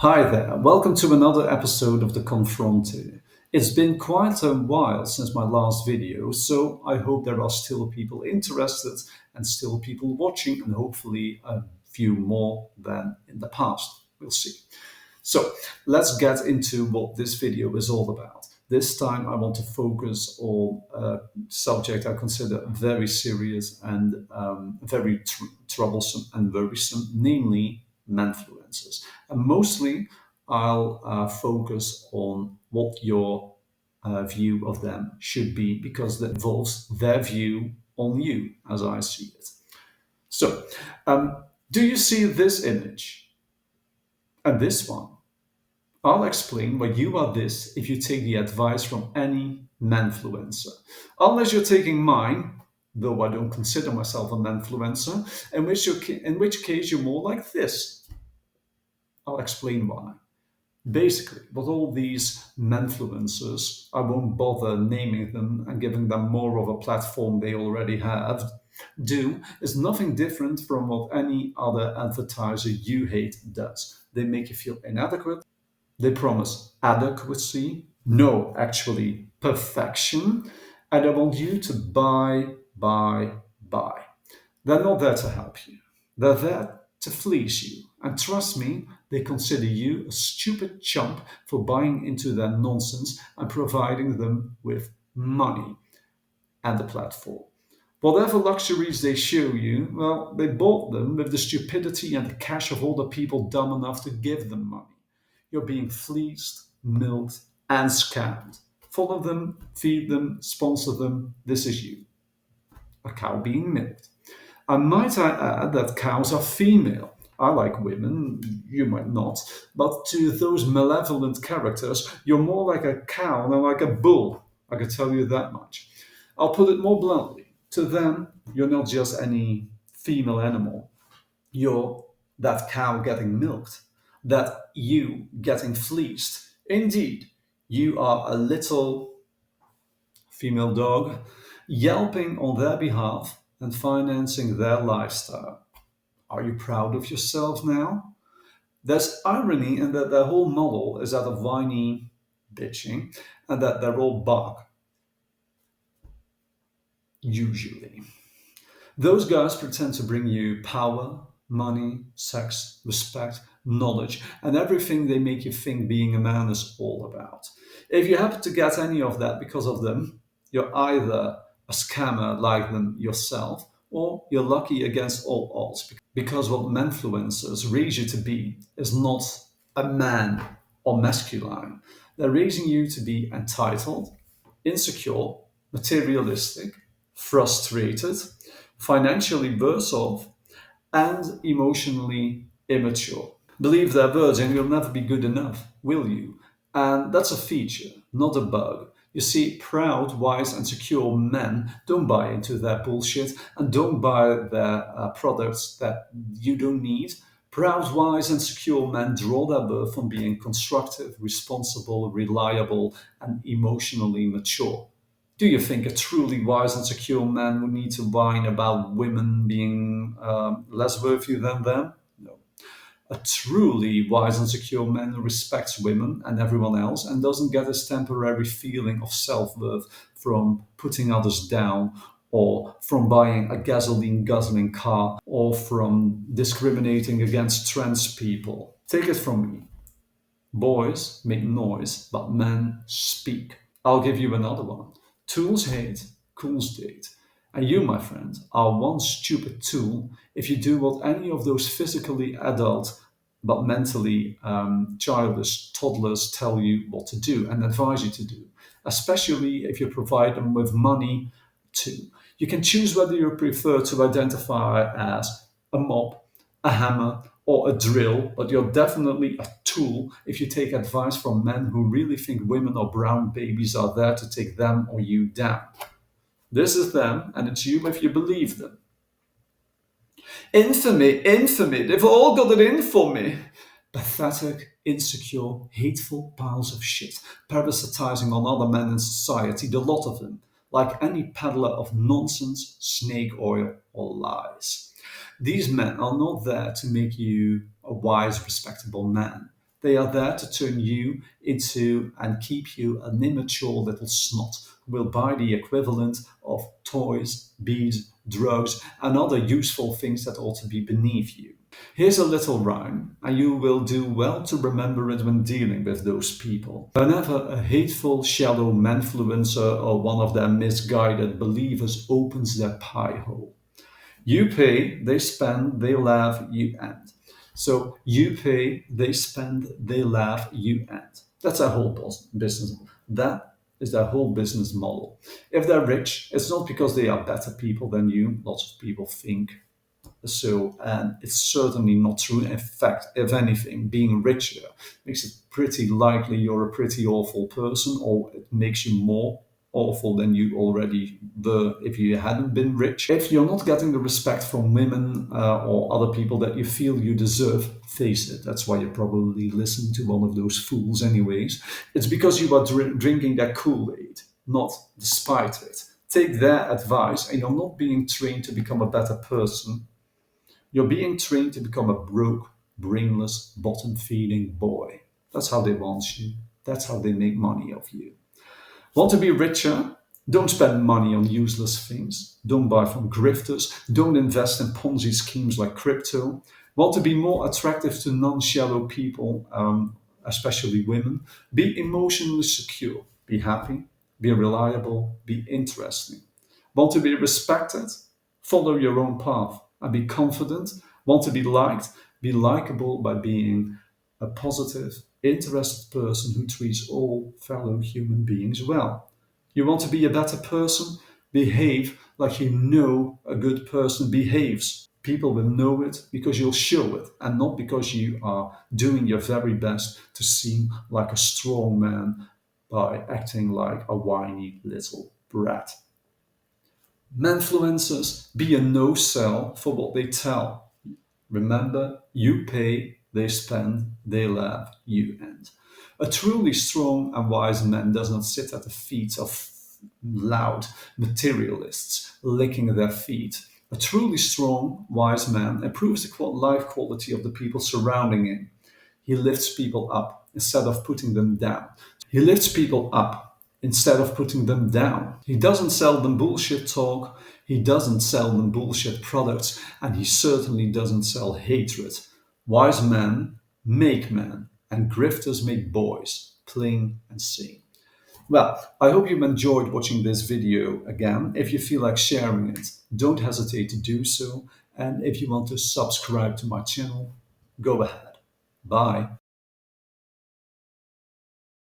Hi there, welcome to another episode of The Confronted. It's been quite a while since my last video, so I hope there are still people interested and still people watching, and hopefully a few more than in the past. We'll see. So let's get into what this video is all about. This time I want to focus on a subject I consider very serious and very troublesome and worrisome, namely manfluencers. And mostly I'll focus on what your view of them should be because that involves their view on you as I see it. So, do you see this image and this one? I'll explain why you are this if you take the advice from any manfluencer. Unless you're taking mine, though I don't consider myself a manfluencer, in which case you're more like this. I'll explain why. Basically, what all these manfluencers, I won't bother naming them and giving them more of a platform they already have, do is nothing different from what any other advertiser you hate does. They make you feel inadequate. They promise adequacy, no, actually perfection, and they want you to buy. They're not there to help you. They're there to fleece you. And trust me, they consider you a stupid chump for buying into their nonsense and providing them with money and the platform. Whatever luxuries they show you, well, they bought them with the stupidity and the cash of all the people dumb enough to give them money. You're being fleeced, milked, and scammed. Follow them, feed them, sponsor them. This is you. A cow being milked. And might I add that cows are female? I like women, you might not, but to those malevolent characters, you're more like a cow than like a bull. I can tell you that much. I'll put it more bluntly. To them, you're not just any female animal. You're that cow getting milked, that you getting fleeced. Indeed, you are a little female dog yelping on their behalf and financing their lifestyle. Are you proud of yourself now? There's irony in that their whole model is that of whiny bitching and that they're all bark, usually. Those guys pretend to bring you power, money, sex, respect, knowledge, and everything they make you think being a man is all about. If you happen to get any of that because of them, you're either a scammer like them yourself, or you're lucky against all odds. Because what manfluencers raise you to be is not a man or masculine. They're raising you to be entitled, insecure, materialistic, frustrated, financially worse off, and emotionally immature. Believe their words and you'll never be good enough, will you? And that's a feature, not a bug. You see, proud, wise, and secure men don't buy into their bullshit and don't buy their products that you don't need. Proud, wise, and secure men draw their birth from being constructive, responsible, reliable, and emotionally mature. Do you think a truly wise and secure man would need to whine about women being less worthy than them? No. A truly wise and secure man who respects women and everyone else and doesn't get his temporary feeling of self worth from putting others down or from buying a gasoline guzzling car or from discriminating against trans people. Take it from me. Boys make noise, but men speak. I'll give you another one. Tools hate, cools date. And you, my friend, are one stupid tool if you do what any of those physically adult but mentally childish toddlers tell you what to do and advise you to do, especially if you provide them with money too. You can choose whether you prefer to identify as a mop, a hammer, or a drill, but you're definitely a tool if you take advice from men who really think women or brown babies are there to take them or you down. This is them, and it's you if you believe them. Infamy, infamy, they've all got it in for me. Pathetic, insecure, hateful piles of shit, parasitizing on other men in society, the lot of them, like any peddler of nonsense, snake oil, or lies. These men are not there to make you a wise, respectable man. They are there to turn you into and keep you an immature little snot who will buy the equivalent of toys, beads, drugs, and other useful things that ought to be beneath you. Here's a little rhyme, and you will do well to remember it when dealing with those people. Whenever a hateful shadow manfluencer or one of their misguided believers opens their pie hole, you pay, they spend, they laugh, you end. So you pay, they spend, they laugh, you end. That's their whole business. That is their whole business model. If they're rich, it's not because they are better people than you. Lots of people think so, and it's certainly not true. In fact, if anything, being richer makes it pretty likely you're a pretty awful person, or it makes you more awful than you already were if you hadn't been rich. If you're not getting the respect from women or other people that you feel you deserve, face it. That's why you're probably listening to one of those fools, anyways. It's because you are drinking their Kool-Aid, not despite it. Take their advice, and you're not being trained to become a better person. You're being trained to become a broke, brainless, bottom feeding boy. That's how they want you. That's how they make money of you. Want to be richer? Don't spend money on useless things. Don't buy from grifters. Don't invest in Ponzi schemes like crypto. Want to be more attractive to non shallow people, especially women? Be emotionally secure. Be happy. Be reliable. Be interesting. Want to be respected? Follow your own path and be confident. Want to be liked? Be likable by being a positive, interested person who treats all fellow human beings well. You want to be a better person? Behave like you know a good person behaves. People will know it because you'll show it, and not because you are doing your very best to seem like a strong man by acting like a whiny little brat. Manfluencers be a no-sell for what they tell. Remember, you pay, they spend, they laugh, you end. A truly strong and wise man does not sit at the feet of loud materialists licking their feet. A truly strong, wise man improves the life quality of the people surrounding him. He lifts people up instead of putting them down. He lifts people up instead of putting them down. He doesn't sell them bullshit talk, he doesn't sell them bullshit products, and he certainly doesn't sell hatred. Wise men make men, and grifters make boys, plain and sing. Well, I hope you've enjoyed watching this video again. If you feel like sharing it, don't hesitate to do so. And if you want to subscribe to my channel, go ahead. Bye.